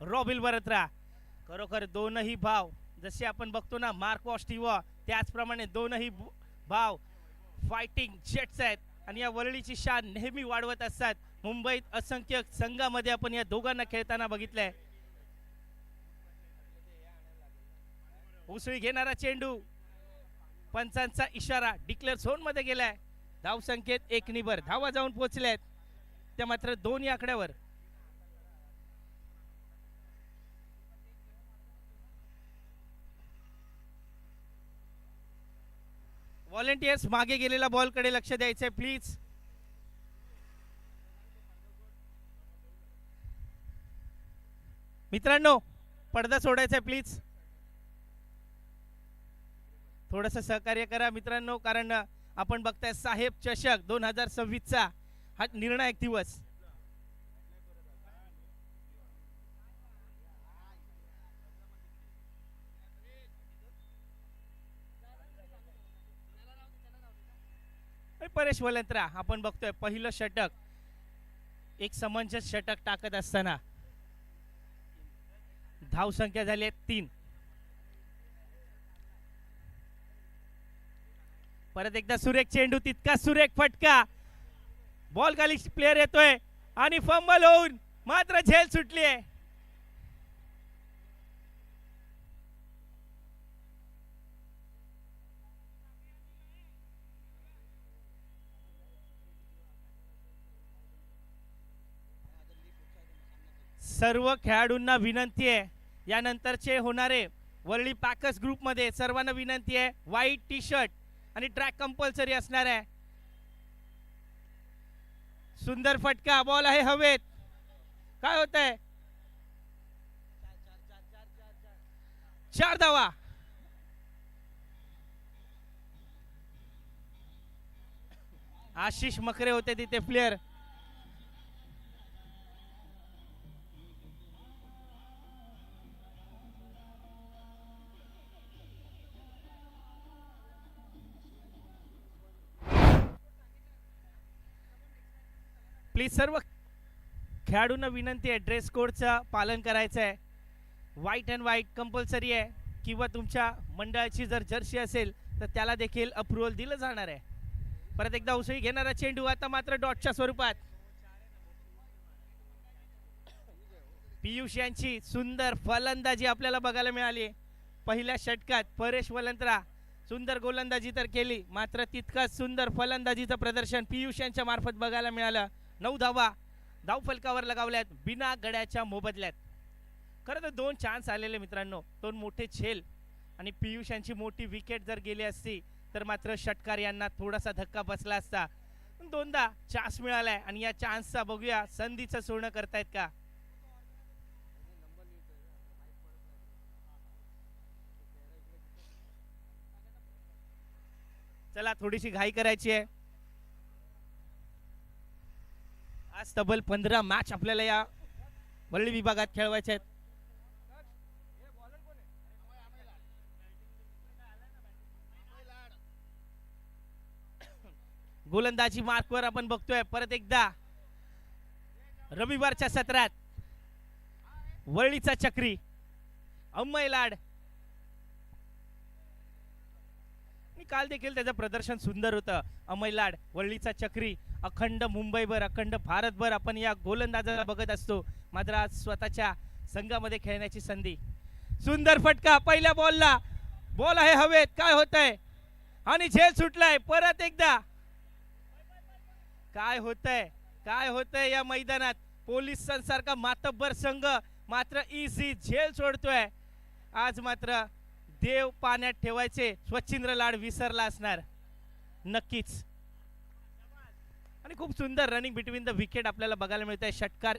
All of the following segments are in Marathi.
रॉबिल बरत्रा. खरोखर दोनही भाव जसे आपण बघतो ना मार्क ऑस्टिवा त्याचप्रमाणे दोनही भाव फायटिंग जेट्स आहेत आणि या वरळीची शान नेहमी वाढवत असतात. मुंबईत असंख्य संघामध्ये आपण या दोघांना खेळताना बघितलंय. उसळी घेणारा चेंडू पंचांचा इशारा डिक्लेअर झोन मध्ये गेलाय. धाव संख्येत 1 निबर धावा जाऊन पोहोचल्यात त्या मात्र 2 या आकड्यावर. व्हॉलेंटियर्स मागे गेलेला बॉल कडे लक्ष द्यायचंय प्लीज. मित्रांनो पडदा सोडायचा प्लीज. थोडंसं सहकार्य करा मित्रांनो कारण आपण बघताय साहेब चषक 2026 चा हा निर्णायक दिवस. परेश वलंत्रा आपण बघतोय पहिलं षटक एक समंजस षटक टाकत असताना धाव संख्या झाली आहे 3. परत एकदा सुरेख चेंडू तितका सुरेख फटका बॉल खाली प्लेयर येतोय आणि फंबल होऊन मात्र झेल सुटली आहे. सर्व खेळाडूंना विनंती आहे यानंतरचे होणारे वरळी पॅकर्स ग्रुप मध्ये सर्वांना विनंती आहे व्हाईट टी शर्ट आणि ट्रॅक कंपल्सरी असणार आहे. सुंदर फटका बॉल आहे हवेत. काय होत आहे 4 धावा. आशिष मकरे होते तिथे प्लेयर. प्लीज सर्व खेळाडूंना विनंती आहे ड्रेस कोडचं पालन करायचं आहे. व्हाईट अँड व्हाईट कंपल्सरी आहे किंवा तुमच्या मंडळाची जर जर्सी असेल तर त्याला देखील अप्रुव्हल दिलं जाणार आहे. परत एकदा उसळी घेणारा चेंडू आता मात्र डॉटच्या स्वरूपात. पियुष यांची सुंदर फलंदाजी आपल्याला बघायला मिळाली. पहिल्या षटकात परेश वलंत्रा सुंदर गोलंदाजी तर केली मात्र तितकाच सुंदर फलंदाजीचं प्रदर्शन पियुष यांच्या मार्फत बघायला मिळालं. 9 धावा धाव फलकावर लगावल्यात बिना गड्याच्या मोबदल्यात. खरं तर 2 चान्स आलेले मित्रांनो 2 मोठे झेल आणि पियुष यांची मोठी विकेट जर गेली असती तर मात्र षटकार यांना थोडासा धक्का बसला असता. 2दा चान्स मिळालाय आणि या चान्सचा बघूया संधीचं सोनं करतायत का. चला थोडीशी घाई करायची आहे. आज तब्बल 15 मॅच आपल्याला या वरळी विभागात खेळवायचे आहेत. गोलंदाजी मार्कवर आपण बघतोय परत एकदा रविवारच्या सत्रात वरळीचा चक्री अमय लाड. काल देखील त्याचं प्रदर्शन सुंदर होतं. अमय लाड वरळीचा चक्री अखंड मुंबईभर अखंड भारतभर आपण या गोलंदाजाला बघत असतो मात्र आज स्वतःच्या संघामध्ये खेळण्याची संधी. सुंदर फटका पहिल्या बॉलला बॉल आहे हवेत. काय होतंय आणि झेल सुटलाय. परत एकदा काय होतंय या मैदानात. पोलिसांसारखा मातब्बर संघ मात्र इझी झेल सोडतोय. आज मात्र देव पाण्यात ठेवायचे स्वच्छिंद्र लाड विसरला असणार नक्कीच. आणि खूप सुंदर रनिंग बिटवीन द विकेट आपल्याला बघायला मिळत आहे. षटकार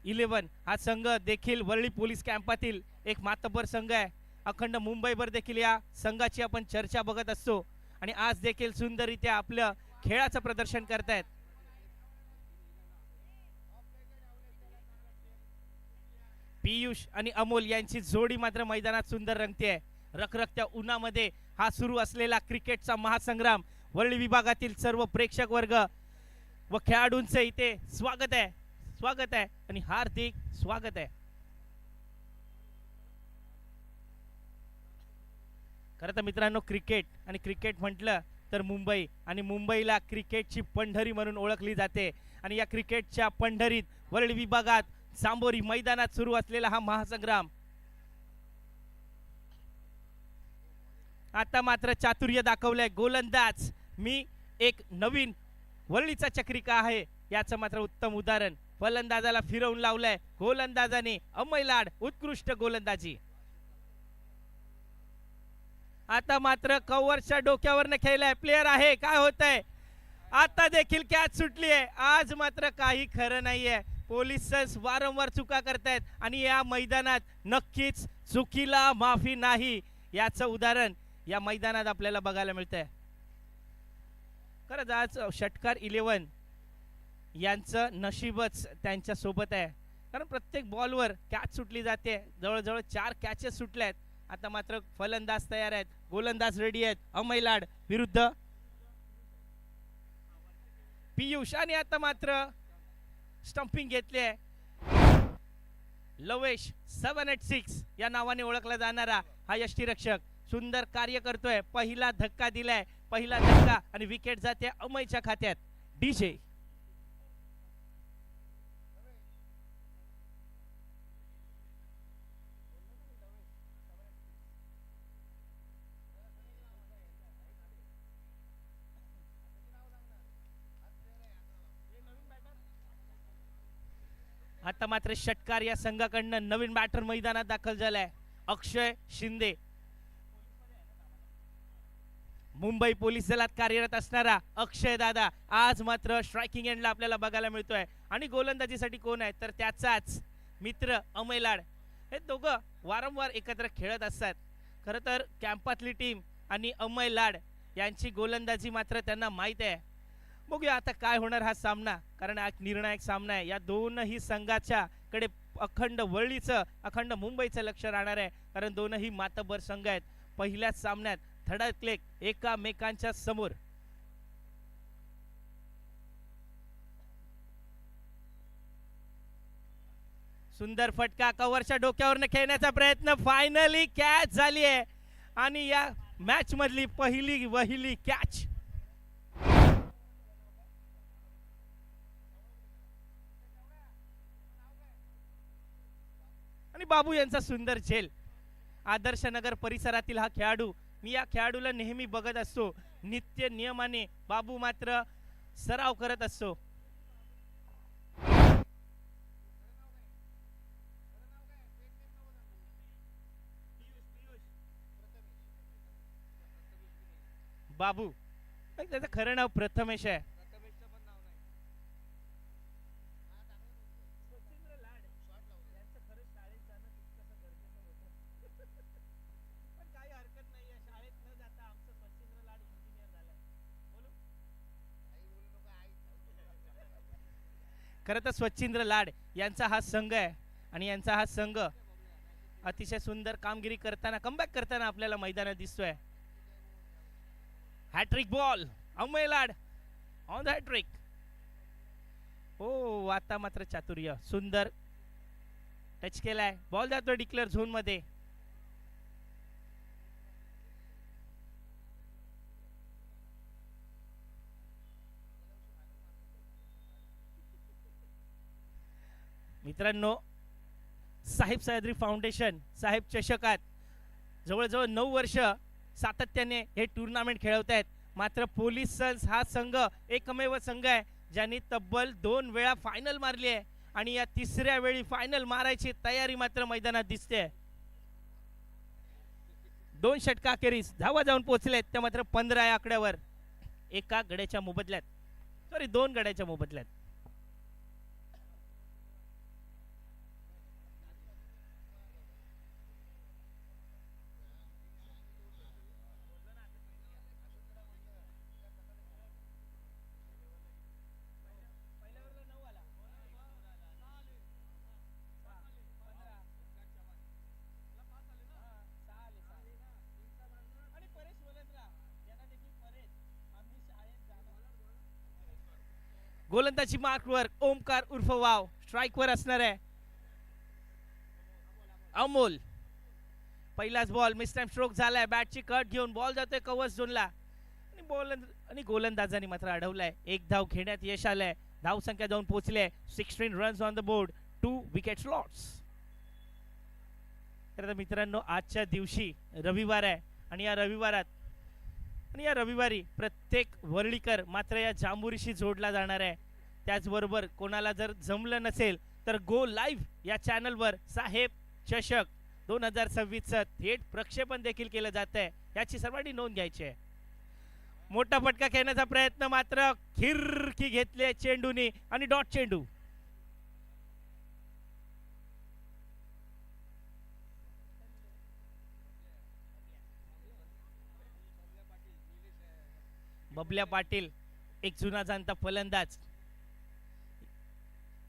11 हा संघ देखील वरळी पोलीस कॅम्पातील एक मातब्बर संघ आहे. अखंड मुंबईभर देखील या संघाची आपण चर्चा बघत असतो आणि आज देखील सुंदररित्या आपलं खेळाचं प्रदर्शन करतायत. पियुष आणि अमोल यांची जोडी मात्र मैदानात सुंदर रंगते. रखरखत्या उन्हामध्ये हा सुरू असलेला क्रिकेटचा महासंग्राम वरळी विभागातील सर्व प्रेक्षक वर्ग व खेळाडूंचे इथे स्वागत आहे आणि हार्दिक स्वागत आहे. खरं तर मित्रांनो क्रिकेट आणि क्रिकेट म्हटलं तर मुंबई आणि मुंबईला क्रिकेटची पंढरी म्हणून ओळखली जाते आणि या क्रिकेटच्या पंढरीत वर्ल्ड विभागात सांबोरी मैदानात सुरू असलेला हा महासंग्राम आता मात्र चातुर्य दाखवलंय गोलंदाज मी एक नवीन वरळीचा चक्रिका आहे याचं मात्र उत्तम उदाहरण फलंदाजाला फिरवून लावलंय गोलंदाजाने अमय लाड उत्कृष्ट गोलंदाजी आता मात्र कव्हरच्या डोक्यावरनं खेळलाय प्लेयर आहे काय होतंय आता देखील कॅच सुटली आहे आज मात्र काही खरं नाहीये पोलिस वारंवार चुका करतायत आणि या मैदानात नक्कीच चुकीला माफी नाही याचं उदाहरण या मैदानात आपल्याला बघायला मिळतंय खरंच आज षटकार 11 यांचं नशीबच त्यांच्या सोबत आहे कारण प्रत्येक बॉलवर कॅच सुटली जाते जवळजवळ 4 कॅचेस सुटल्यात आता मात्र फलंदाज तयार आहेत गोलंदाज रेडी आहेत अमय लाड विरुद्ध पियुष आणि आता मात्र स्टंपिंग घेतली आहे लवेश 786 या नावाने ओळखला जाणारा हा यष्टीरक्षक सुंदर कार्य करतोय पहिला धक्का दिलाय पहिला धक्का आणि विकेट जाते अमयच्या खात्यात डीजे आता मात्र षटकार या संघाकडनं नवीन बॅटर मैदानात दाखल झालाय अक्षय शिंदे मुंबई पोलीस दलात कार्यरत असणारा अक्षय दादा आज मात्र स्ट्रायकिंग एंडला आपल्याला बघायला मिळतोय आणि गोलंदाजीसाठी कोण आहे तर त्याचाच मित्र अमय लाड हे दोघं वारंवार एकत्र खेळत असतात खरं तर कॅम्पातली टीम आणि अमय लाड यांची गोलंदाजी मात्र त्यांना माहीत आहे बघूया आता काय होणार हा सामना कारण हा निर्णायक सामना आहे या दोनही संघाच्या कडे अखंड वरळीचं अखंड मुंबईचं लक्ष राहणार आहे कारण दोनही मातब्बर संघ आहेत पहिल्याच सामन्यात धडकले एकामेकांच्या समोर सुंदर फटका कव्हरच्या डोक्यावरनं खेळण्याचा प्रयत्न फायनली कॅच झाली आहे आणि या मॅच मधली पहिली वहिली कॅच आणि बाबू यांचा सुंदर झेल आदर्श नगर परिसरातील हा खेळाडू मी या खेळाडूला नेहमी बघत असतो नित्य नियमाने बाबू मात्र सराव करत असतो बाबू त्याचं खरं नाव प्रथमेश आहे खरं तर स्वच्छिंद्र लाड यांचा हा संघ आहे आणि यांचा हा संघ अतिशय सुंदर कामगिरी करताना कमबॅक करताना आपल्याला मैदानात दिसतोय hat trick ball Amay Lad on the hat trick हो आता मात्र चातुर्य सुंदर टच केलाय बॉल जातो डिक्लेअर झोन मध्ये मित्रांनो साहेब सह्याद्री फाउंडेशन साहेब चषकात जवळजवळ 9 वर्ष सातत्याने हे टूर्नामेंट खेळवत आहेत मात्र पोलीस सन्स हा संघ एकमेव संघ आहे ज्यांनी तब्बल 2 वेळा फायनल मारली आहे आणि या तिसऱ्या वेळी फायनल मारायची तयारी मात्र मैदानात दिसते 2 षटकाखेरीस धावा जाऊन पोहोचलेत त्या मात्र 15 या आकड्यावर एका गड्याच्या मोबदल्यात सॉरी 2 गड्याच्या मोबदल्यात गोलंदाजी मार्कवर ओमकार उर्फ वाव स्ट्राइक वर असणार आहे अमोल पहिलाच बॉल मिस टाइम स्ट्रोक झालाय, बॅटची कट घेऊन बॉल जातोय कव्हर झोनला आणि गोलंदाजांनी मात्र अडवलाय. एक धाव घेण्यात यश आलंय. धाव संख्या जाऊन पोहोचले 16 runs on the board, 2 wickets lost. तर मित्रांनो आजच्या दिवशी रविवार आहे आणि या रविवारी प्रत्येक वर्ळीकर मात्र या जांभुरीशी जोडला जाणार आहे. त्याचबरोबर कोणाला जर जमलं नसेल तर गो लाईव्ह या चॅनलवर साहेब चषक 2026चं थेट प्रक्षेपण देखील केलं जात आहे. याची सर्वांनी नोंद घ्यायची आहे. मोठा फटका खेळण्याचा प्रयत्न मात्र खिरकी घेतले चेंडूनी आणि डॉट चेंडू. बबल्या पाटील एक जुना जाणता फलंदाज,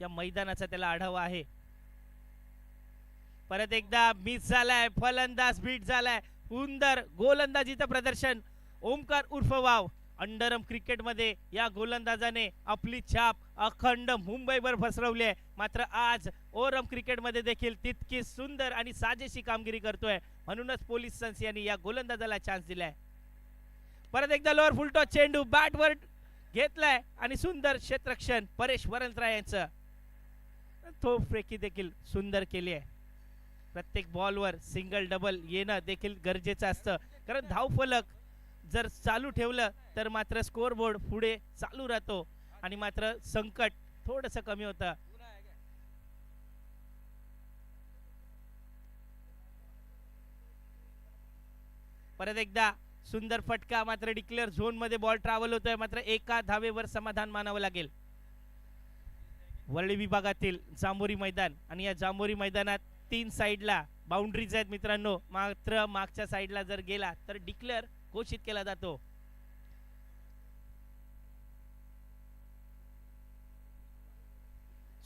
या मैदानाचा त्याला आढावा आहे. परत एकदा मिस झालाय, फलंदाज बीट झालाय. सुंदर गोलंदाजीचं प्रदर्शन ओमकार उर्फ वाव. अंडरम क्रिकेट मध्ये या गोलंदाजाने आपली छाप अखंड मुंबईवर पसरवली आहे. मात्र आज ओरम क्रिकेट मध्ये देखील तितकी सुंदर आणि साजेशी कामगिरी करतोय. म्हणूनच पोलीस सन्स यांनी या गोलंदाजाला चान्स दिलाय. परत एकदा लोअर फुलटॉस चेंडू बॅटवर घेतलाय आणि सुंदर क्षेत्ररक्षण परेश वरंत्रा यांचं. तो फेकी देखील सुंदर केली आहे. प्रत्येक बॉलवर सिंगल डबल येणं देखील गरजेचं असतं, कारण धावफलक जर चालू ठेवलं तर मात्र स्कोर बोर्ड पुढे चालू राहतो आणि मात्र संकट थोडंसं कमी होतं. परत एकदा सुंदर फटका, मात्र डिक्लेअर झोन मध्ये बॉल ट्रॅव्हल होतोय. मात्र एका धावेवर समाधान मानावं लागेल. वरळी विभागातील जांभोरी मैदान आणि या जांभोरी मैदानात 3 साइडला बाउंड्रीज आहेत मित्रांनो. मात्र मागच्या साइडला जर गेला तर डिक्लेअर घोषित केला जातो.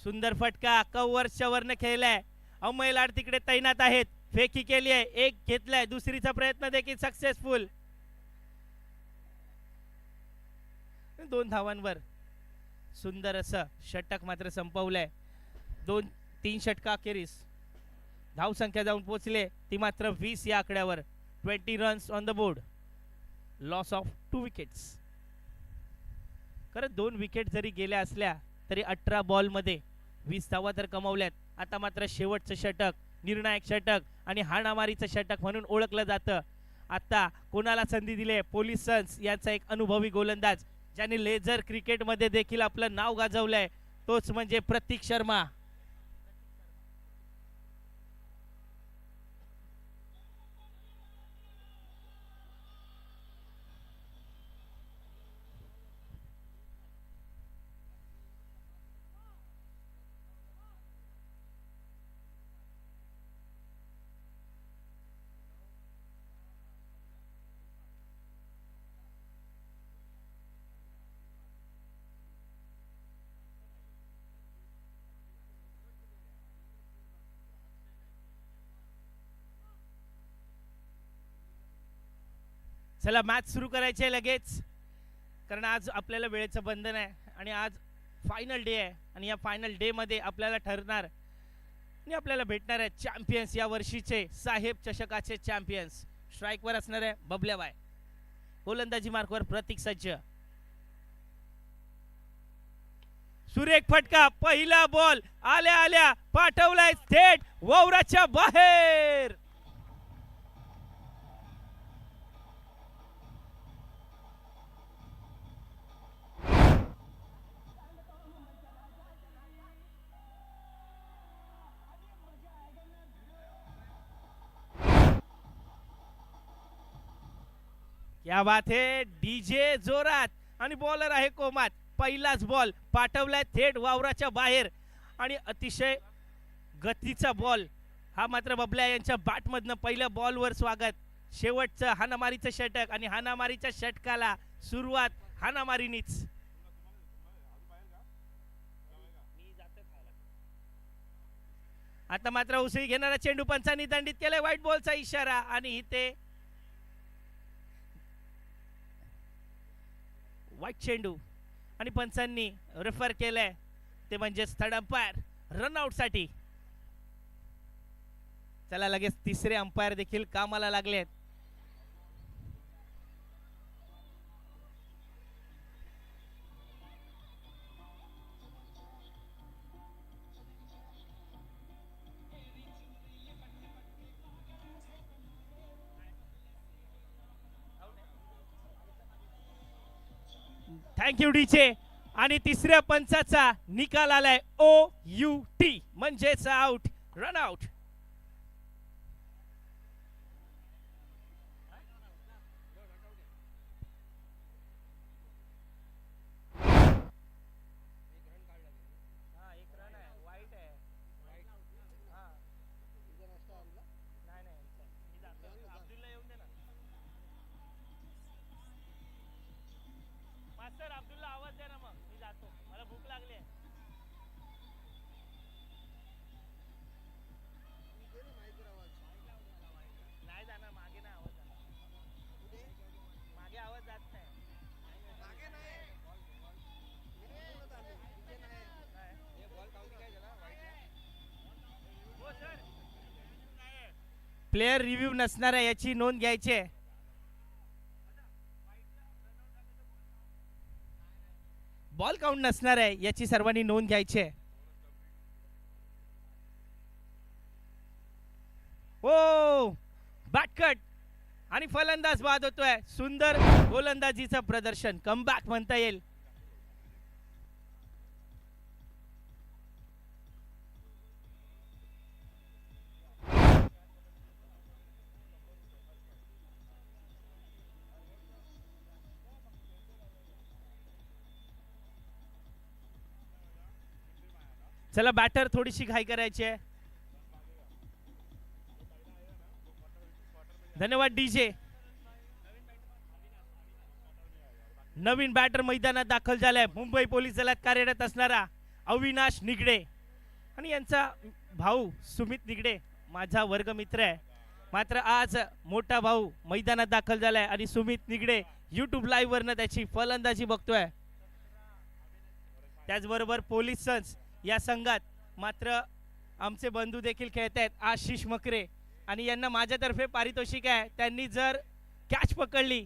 सुंदर फटका कव्हरच्या वरनं खेळलाय. अमय लाड तिकडे तैनात आहेत. फेकी केली आहे, एक घेतलाय, दुसरीचा प्रयत्न देखील सक्सेसफुल. 2 धावांवर सुंदर असं षटक मात्र संपवलंय. 2-3 षटका अखेरीस धाव संख्या जाऊन पोहोचले ती मात्र 20 या आकड्यावर. 20 runs on the board, loss of 2 wickets. खरं 2 विकेट जरी गेल्या असल्या तरी 18 बॉल मध्ये 20 धावा तर कमावल्यात. आता मात्र शेवटचं षटक, निर्णायक षटक आणि हाणामारीचं षटक म्हणून ओळखलं जातं. आता कोणाला संधी दिली? पोलीस सन्स यांचा एक अनुभवी गोलंदाज ज्याने लेझर क्रिकेट मध्ये देखील आपलं नाव गाजवलंय, तोच म्हणजे प्रतीक शर्मा. चला मॅच सुरू करायची आहे लगेच, कारण आज आपल्याला वेळेचं बंधन आहे आणि आज फायनल डे आहे. आणि या फायनल डे मध्ये आपल्याला ठरणार आणि आपल्याला भेटणार आहे चॅम्पियन्स, या वर्षीचे साहेब चषकाचे चॅम्पियन्स. स्ट्राईकवर असणार आहे बबल्याबाई, गोलंदाजी मार्कवर प्रतीक सज्ज. सुरेख फटका, पहिला बॉल आल्या आल्या पाठवलाय थेट वावराच्या बाहेर. क्या बात है, डीजे जोरात आणि बॉलर आहे कोमात. पहिलाच बॉल पाठवलाय थेट वावराच्या बाहेर आणि अतिशय गतीचा बॉल हा मात्र बबल्या यांच्या बॅट मधनं पहिल्या बॉलवर स्वागत. शेवटचं हाणामारीचं षटक आणि हाणामारीच्या षटकाला सुरुवात हाणामारीनीच. आता मात्र उसळी घेणारा चेंडू पंचांनी दंडित केलाय. व्हाईट बॉलचा इशारा आणि इथे वाईट चेंडू आणि पंचांनी रेफर केलंय ते म्हणजे थर्ड अंपायर रनआउट साठी. चला लगेच तिसरे अंपायर देखील कामाला लागलेत. थँक्यू डीचे. आणि तिसऱ्या पंचाचा निकाल आलाय OUT म्हणजेच आउट, रन आउट. मास्तर अब्दुल्ला आवाज द्या ना, मग मी जातो, मला भूक लागली आहे. नाही जाणार मागे, ना आवाज जाणार मागे, आवाज जात नाही. प्लेयर रिव्ह्यू नसणार आहे याची नोंद घ्यायची आहे. बॉल काउंट नसणार आहे याची सर्वांनी नोंद घ्यायची आहे. ओ बॅटकट आणि फलंदाज बाद होतोय. सुंदर गोलंदाजीचं प्रदर्शन, कमबॅक म्हणता येईल. चला बॅटर थोडीशी घाई करायची आहे. धन्यवाद डीजे. नवीन बॅटर मैदानात दाखल झालाय. मुंबई पोलीस दलात कार्यरत असणारा अविनाश निगडे आणि यांचा भाऊ सुमित निगडे माझा वर्गमित्र आहे. मात्र आज मोठा भाऊ मैदानात दाखल झालाय आणि सुमित निगडे YouTube लाईव्ह वरनं त्याची फलंदाजी बघतोय. त्याचबरोबर पोलीस सन्स या संघात मात्र आमचे बंधू देखील खेळत आहेत, आशिष मकरे, आणि यांना माझ्यातर्फे पारितोषिक आहे. त्यांनी जर कॅच पकडली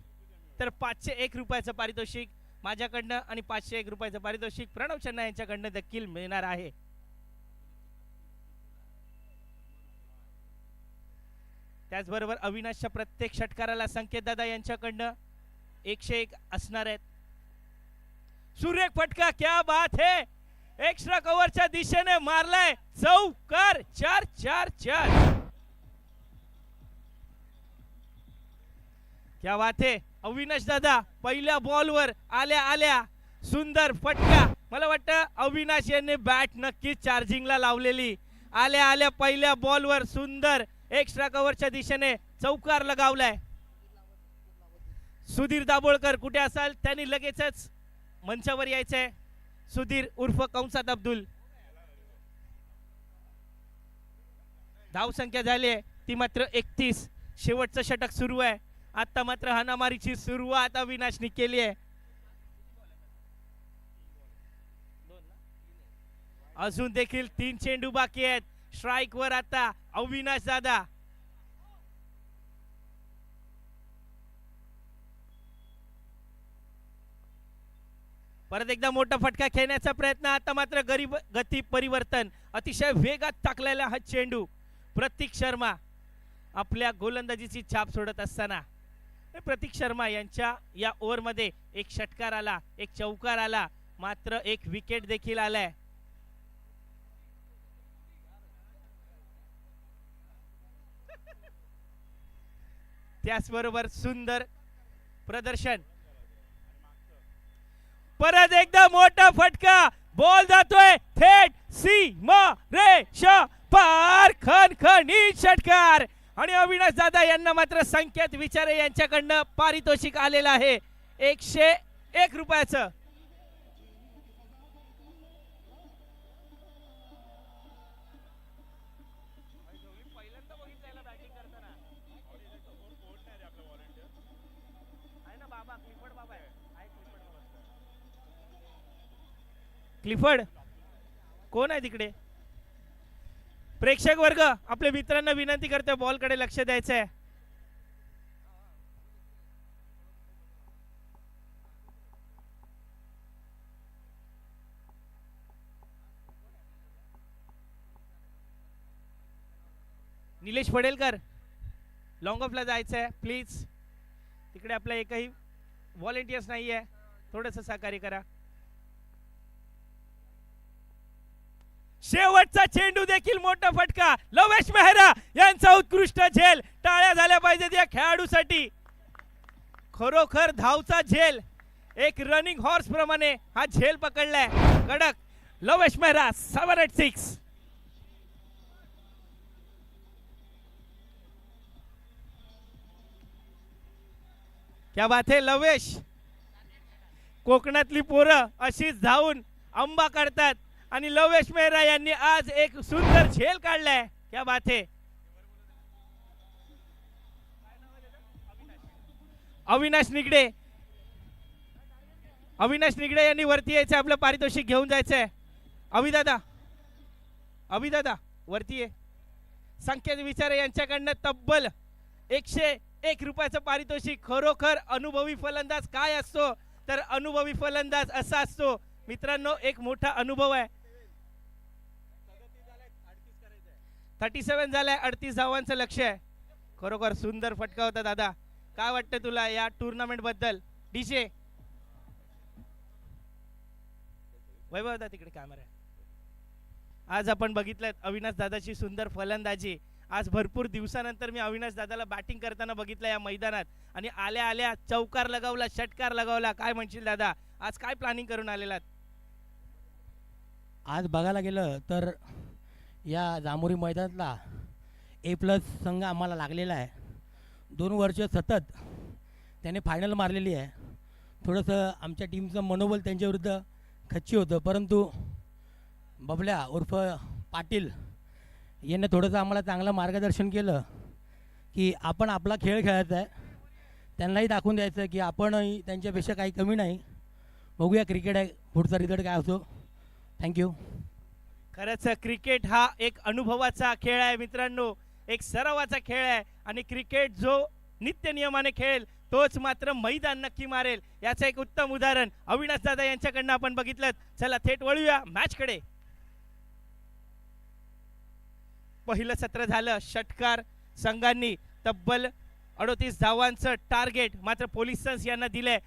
तर 501 रुपयाचं पारितोषिक माझ्याकडनं आणि 501 रुपयाचं पारितोषिक प्रणव चन्ना यांच्याकडनं देखील मिळणार आहे. त्याचबरोबर अविनाशच्या प्रत्येक षटकाराला संकेत दादा यांच्याकडनं 101 असणार आहेत. सुरेख फटका, क्या बात है, एक्स्ट्रा कव्हरच्या दिशेने मारलाय चौकार. 4-4-4. क्या बात है. अविनाश दादा पहिल्या बॉलवर आल्या आल्या सुंदर फटका. मला वाटतं अविनाश यांनी बॅट नक्कीच चार्जिंगला लावलेली. आल्या आल्या पहिल्या बॉलवर सुंदर एक्स्ट्रा कव्हरच्या दिशेने चौकार लगावलाय. सुधीर दाभोळकर कुठे असाल त्यांनी लगेचच मंचावर यायचंय. सुधीर उर्फ कंसात अब्दुल. धाव संख्या झाली आहे ती मात्र 31. शेवटचं षटक सुरू आहे. आता मात्र हाणामारीची सुरुवात अविनाशने केली आहे. अजून देखील 3 चेंडू बाकी आहेत. स्ट्राइक वर आता अविनाश दादा. परत एकदा मोठा फटका खेळण्याचा प्रयत्न. आता मात्र गरीब गती परिवर्तन, अतिशय वेगात टाकलेला हा चेंडू. प्रतीक शर्मा आपल्या गोलंदाजीची छाप सोडत असताना प्रतीक शर्मा यांच्या या ओव्हर मध्ये एक षटकार आला, एक चौकार आला, मात्र एक विकेट देखील आलाय. त्याचबरोबर सुंदर प्रदर्शन. परत एकदा मोठा फटका. बॉल जातोय थेट सीमा रेषा पार. खणखणीत षटकार आणि अविनाश दादा यांना मात्र संकेत विचारे यांच्याकडनं पारितोषिक आलेलं आहे 101 रुपयाचं. क्लिफर्ड कोण आहे तिकडे? प्रेक्षक वर्ग आपल्या मित्रांना विनंती करतोय बॉलकडे लक्ष द्यायचं आहे. निलेश पडेलकर लॉंग ऑफला जायचं आहे प्लीज. तिकडे आपला एकही व्हॉलेंटियर्स नाही आहे, थोडंसं सहकार्य करा. शेवटचा चेंडू देखील मोठा फटका. लवेश मेहरा यांचा उत्कृष्ट झेल. टाळ्या झाल्या पाहिजेत या खेळाडूसाठी. खरोखर धावचा झेल. एक रनिंग हॉर्स प्रमाणे हा झेल पकडलाय कडक. लवेश मेहरा 786. क्या बात है लवेश. कोकणातली पोरं अशीच धावून अंबा काढतात आणि लवेश मेहरा यांनी आज एक सुंदर झेल काढलाय. क्या बात है. अविनाश निगडे. अविनाश निगडे यांनी वरती यायचं, आपलं पारितोषिक घेऊन जायचंय. अभिदादा वरती ये. संकेत विचारे यांच्याकडनं तब्बल 101 रुपयाचं पारितोषिक. खरोखर अनुभवी फलंदाज काय असतो तर अनुभवी फलंदाज असा असतो मित्रांनो. एक मोठा अनुभव आहे. 37 झालाय. 38 धावांचं लक्ष्य आहे. खरोखर सुंदर फटका होता दादा. काय वाटतं तुला या टुर्नामेंट बद्दल? डीजे वैभव दादा तिकडे कॅमेरा. आज आपण बघितलं अविनाश दादाची सुंदर फलंदाजी. आज भरपूर दिवसानंतर मी अविनाश दादाला बॅटिंग करताना बघितलं या मैदानात आणि आल्या आल्या चौकार लगावला, षटकार लगावला. काय म्हणशील दादा, आज काय प्लॅनिंग करून आलेलात? आज बघायला गेलं तर या जांभुरी मैदानातला A+ संघ आम्हाला लागलेला आहे. 2 वर्ष सतत त्याने फायनल मारलेली आहे. थोडंसं आमच्या टीमचं मनोबल त्यांच्याविरुद्ध खच्ची होतं, परंतु बबल्या उर्फ पाटील यांनी थोडंसं आम्हाला चांगलं मार्गदर्शन केलं की आपण आपला खेळ खेळायचा आहे. त्यांनाही दाखवून द्यायचं की आपणही त्यांच्यापेक्षा काही कमी नाही. बघूया क्रिकेट आहे, पुढचा रिझल्ट काय असो. थँक्यू. खरंच क्रिकेट हा एक अनुभवाचा खेळ आहे मित्रांनो, एक सरावाचा खेळ आहे आणि क्रिकेट जो नित्य नियमाने खेळेल तोच मात्र मैदान नक्की मारेल. याचं एक उत्तम उदाहरण अविनाश दादा यांच्याकडनं आपण बघितलं. चला थेट वळूया मॅचकडे. पहिलं सत्र झालं. षटकार संघांनी तब्बल 38 धावांचं टार्गेट मात्र पोलीस सन्स यांना दिलंय.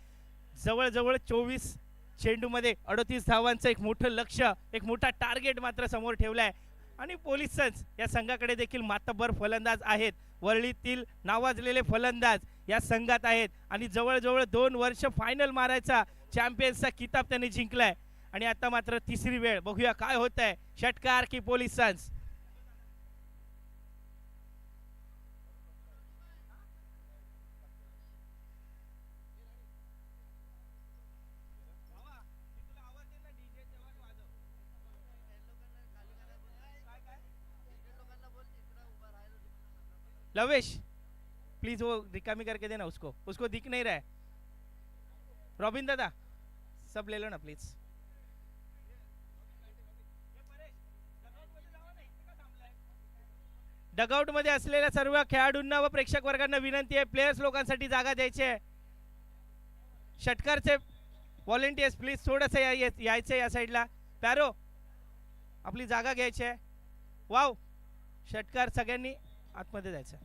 जवळजवळ 24 चेंडूमध्ये 38 धावांचं एक मोठं लक्ष्य, एक मोठा टार्गेट मात्र समोर ठेवलाय. आणि पोलीस सन्स या संघाकडे देखील मातब्बर फलंदाज आहेत. वरळीतील नावाजलेले फलंदाज या संघात आहेत आणि जवळजवळ 2 वर्ष फायनल मारायचा चॅम्पियन्सचा किताब त्यांनी जिंकलाय. आणि आता मात्र तिसरी वेळ. बघूया काय होत आहे. षटकार की पोलीस सन्स. लवेश प्लीज वो रिकामी करके देना उसको, उसको दिख नहीं रहा है. रॉबिन दादा सब ले लो ना प्लीज. डगआउट मध्ये असलेल्या सर्व खेळाडूंना व प्रेक्षक वर्गांना विनंती आहे, प्लेयर्स लोकांसाठी जागा द्यायची आहे. षटकारचे व्हॉलेंटियर्स प्लीज थोडंसं यायचं या साईडला. पॅरो आपली जागा घ्यायची आहे. वाव षटकार सगळ्यांनी आतमध्ये जायचं.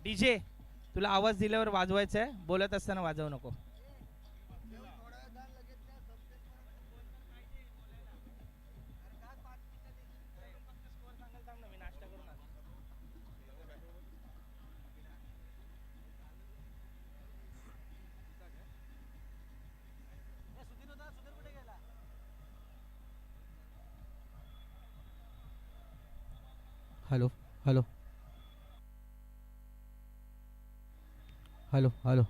डीजे तुला आवाज दिल्यावर वाजवायचा आहे, बोलत असताना वाजवू नको. Hello hello hello hello.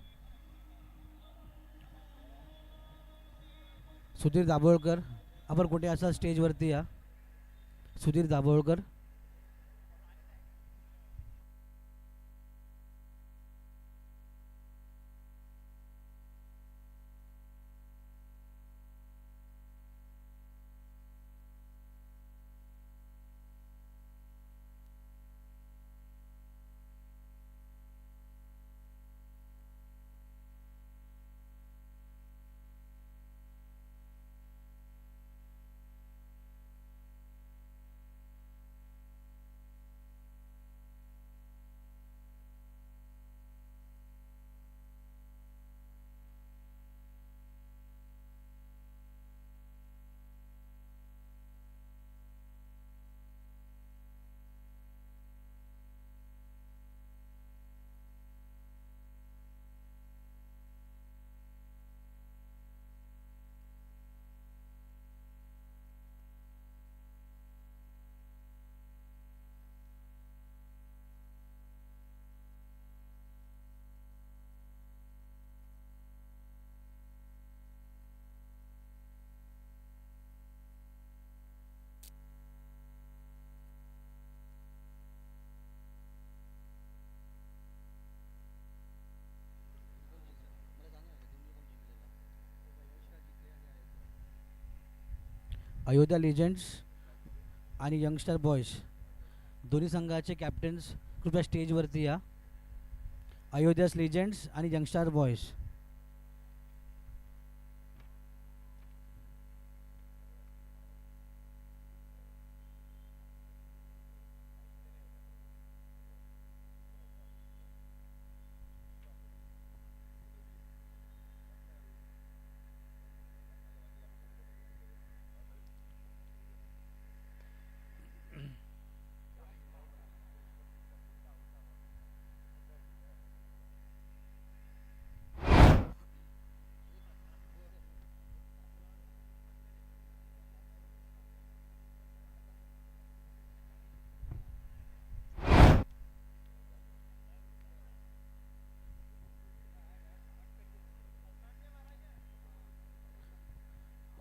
Sudhir Dabholkar आपण कुठे असा स्टेजवरती या. सुधीर दाभोळकर. अयोध्या लिजंड्स आणि यंगस्टर बॉयज दोन्ही संघाचे कॅप्टन्स कृपया स्टेजवरती या. अयोध्यास लिजंड्स आणि यंगस्टर बॉयज.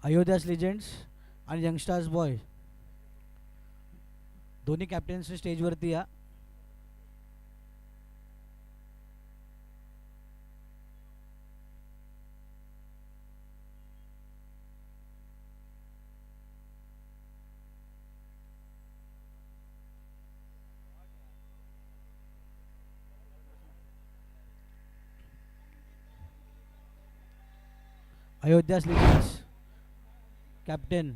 अयोध्यास लिजंड्स आणि यंगस्टर्स बॉय दोन्ही कॅप्टन्स स्टेजवरती या. अयोध्यास लिजंड्स कॅप्टन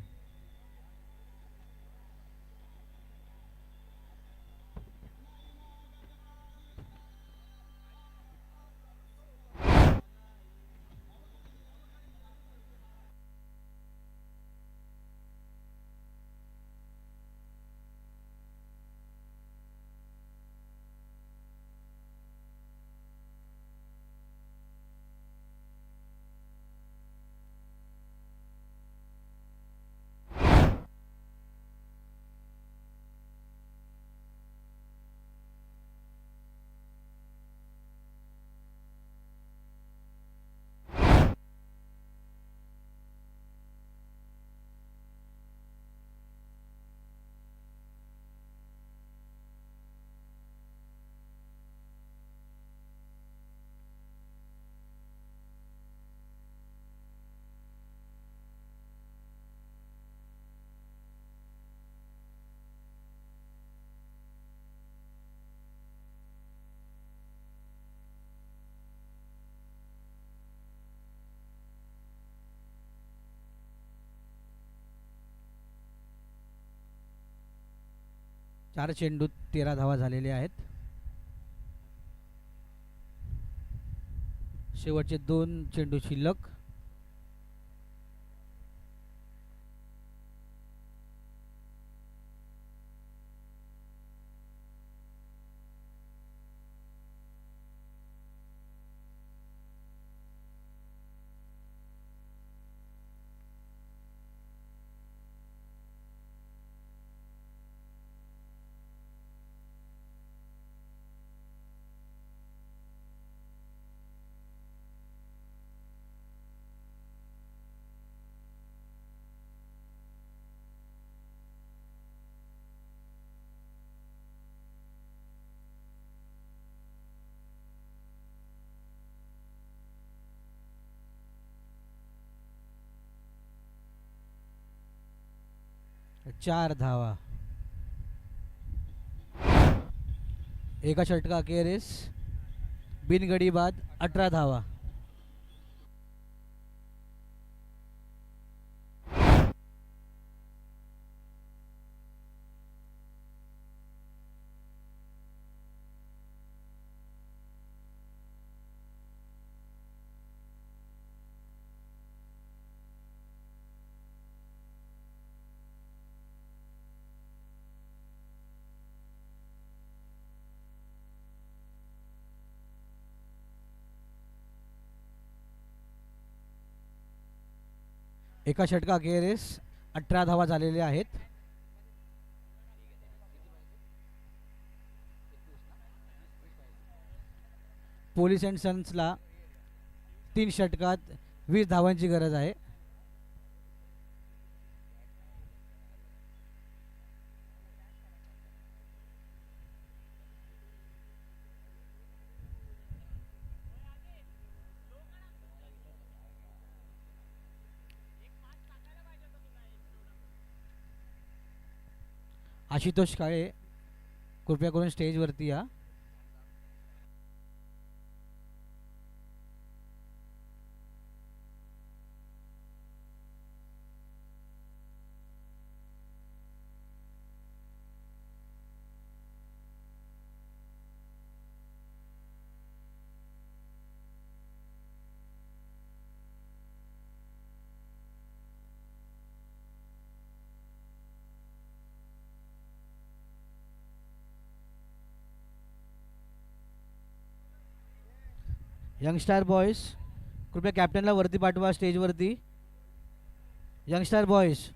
चार चेंडूत 13 धावा झालेल्या आहेत. शेवटचे 2 चेंडू शिल्लक. चार धावा. एका षटका अखेरीस बिनगडी बाद 18 धावा. एका षटका अखेरीस 18 धावा झालेल्या आहेत. पोलीस अँड सन्सला 3 षटकात 20 धावांची गरज आहे. आशुतोष काळे कृपया करून स्टेजवरती या. यंगस्टार बॉयज कृपया कॅप्टनला वरती पाठवा स्टेजवरती. यंगस्टार बॉयज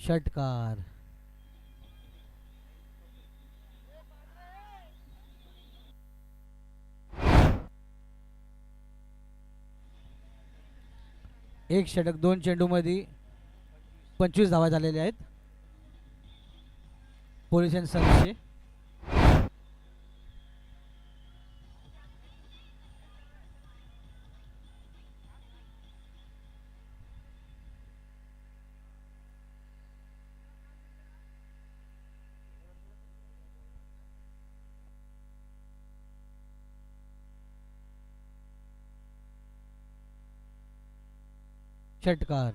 षटकार. एक षटक 2 चेंडूमध्ये 25 धावा झालेल्या आहेत पोलिसांचे संघाचे. षटकार.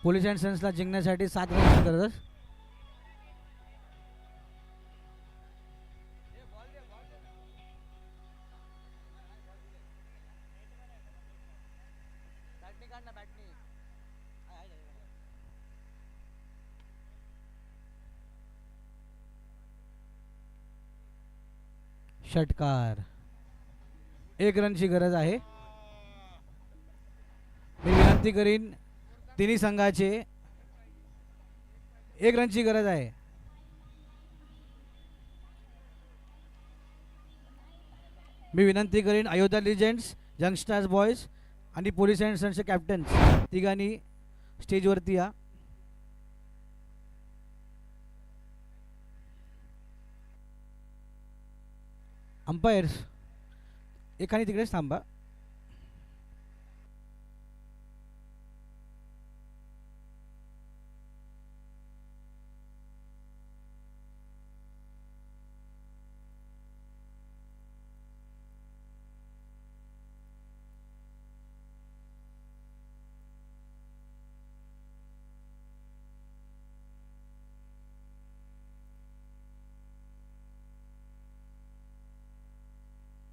पोलीस अँड सन्सला जिंकण्यासाठी 7 रनची गरज. षटकार. 1 रनची गरज आहे. मी विनंती करीन तिन्ही संघाचे 1 रनची गरज आहे. मी विनंती करीन अयोध्या लिजेंड्स, यंगस्टर्स बॉयज आणि पोलीस अँड सन्सचे कॅप्टन्स तिघांनी स्टेजवरती या. अंपायर्स एकाने तिकडेच थांबा.